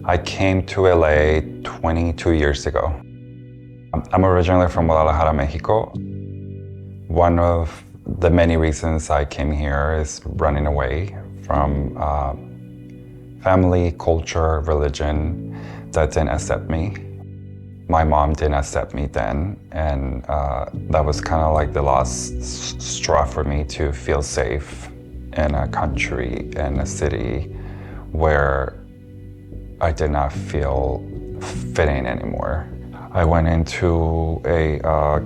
I came to LA 22 years ago. I'm originally from Guadalajara, Mexico. One of the many reasons I came here is running away from family, culture, religion that didn't accept me. My mom didn't accept me then, and that was kind of like the last straw for me to feel safe in a country, in a city where I did not feel fitting anymore. I went into a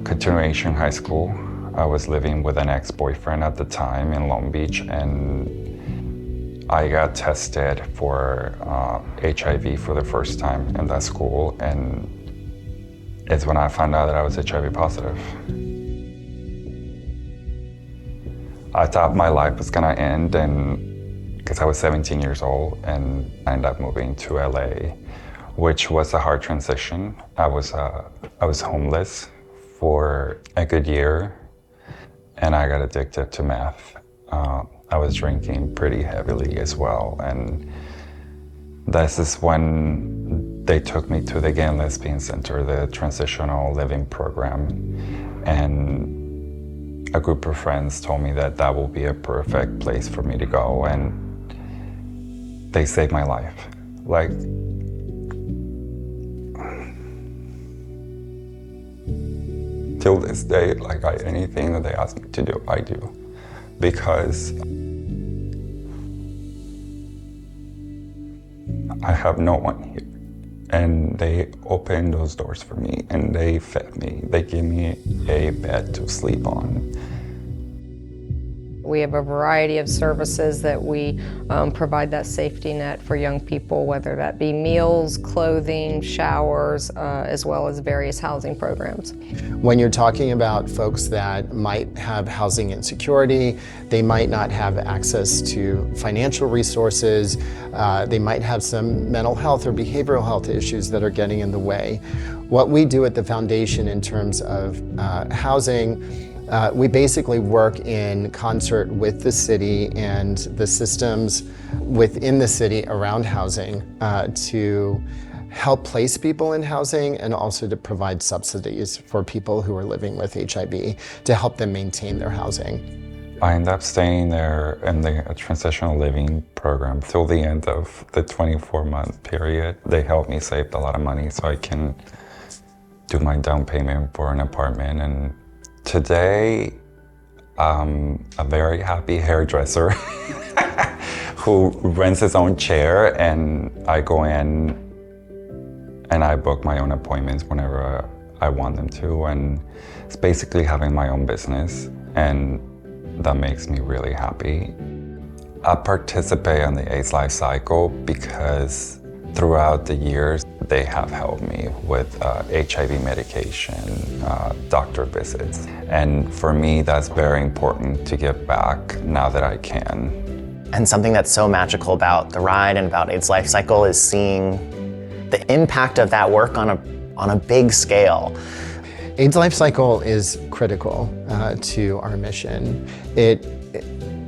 continuation high school. I was living with an ex-boyfriend at the time in Long Beach, and I got tested for HIV for the first time in that school, and it's when I found out that I was HIV positive. I thought my life was gonna end, and because I was 17 years old, and I ended up moving to LA, which was a hard transition. I was homeless for a good year, and I got addicted to meth. I was drinking pretty heavily as well, and this is when they took me to the Gay and Lesbian Center, the transitional living program, and a group of friends told me that that will be a perfect place for me to go, and they saved my life. Like, till this day, like anything that they ask me to do, I do, because I have no one here. And they opened those doors for me, and they fed me. They gave me a bed to sleep on. We have a variety of services that we provide that safety net for young people, whether that be meals, clothing, showers, as well as various housing programs. When you're talking about folks that might have housing insecurity, they might not have access to financial resources, they might have some mental health or behavioral health issues that are getting in the way. What we do at the foundation in terms of housing, we basically work in concert with the city and the systems within the city around housing to help place people in housing, and also to provide subsidies for people who are living with HIV to help them maintain their housing. I ended up staying there in the transitional living program till the end of the 24-month period. They helped me save a lot of money so I can do my down payment for an apartment. And today, I'm a very happy hairdresser who rents his own chair, and I go in and I book my own appointments whenever I want them to, and it's basically having my own business, and that makes me really happy. I participate in the AIDS LifeCycle because throughout the years, they have helped me with HIV medication, doctor visits. And for me, that's very important to give back now that I can. And something that's so magical about the ride and about AIDS LifeCycle is seeing the impact of that work on a big scale. AIDS LifeCycle is critical to our mission. It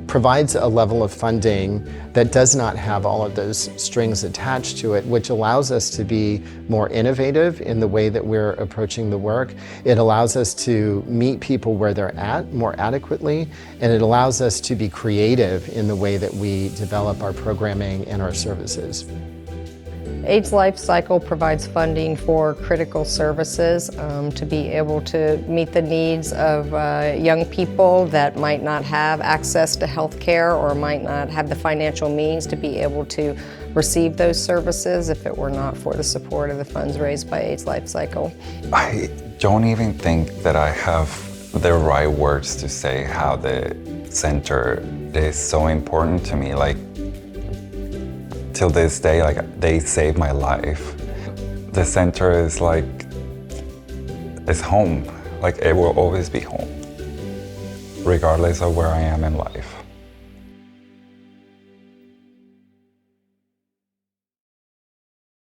provides a level of funding that does not have all of those strings attached to it, which allows us to be more innovative in the way that we're approaching the work. It allows us to meet people where they're at more adequately, and it allows us to be creative in the way that we develop our programming and our services. AIDS LifeCycle provides funding for critical services to be able to meet the needs of young people that might not have access to health care or might not have the financial means to be able to receive those services if it were not for the support of the funds raised by AIDS LifeCycle. I don't even think that I have the right words to say how the center is so important to me. Like, till this day, like, they saved my life. The center is like, it's home. Like, it will always be home, regardless of where I am in life.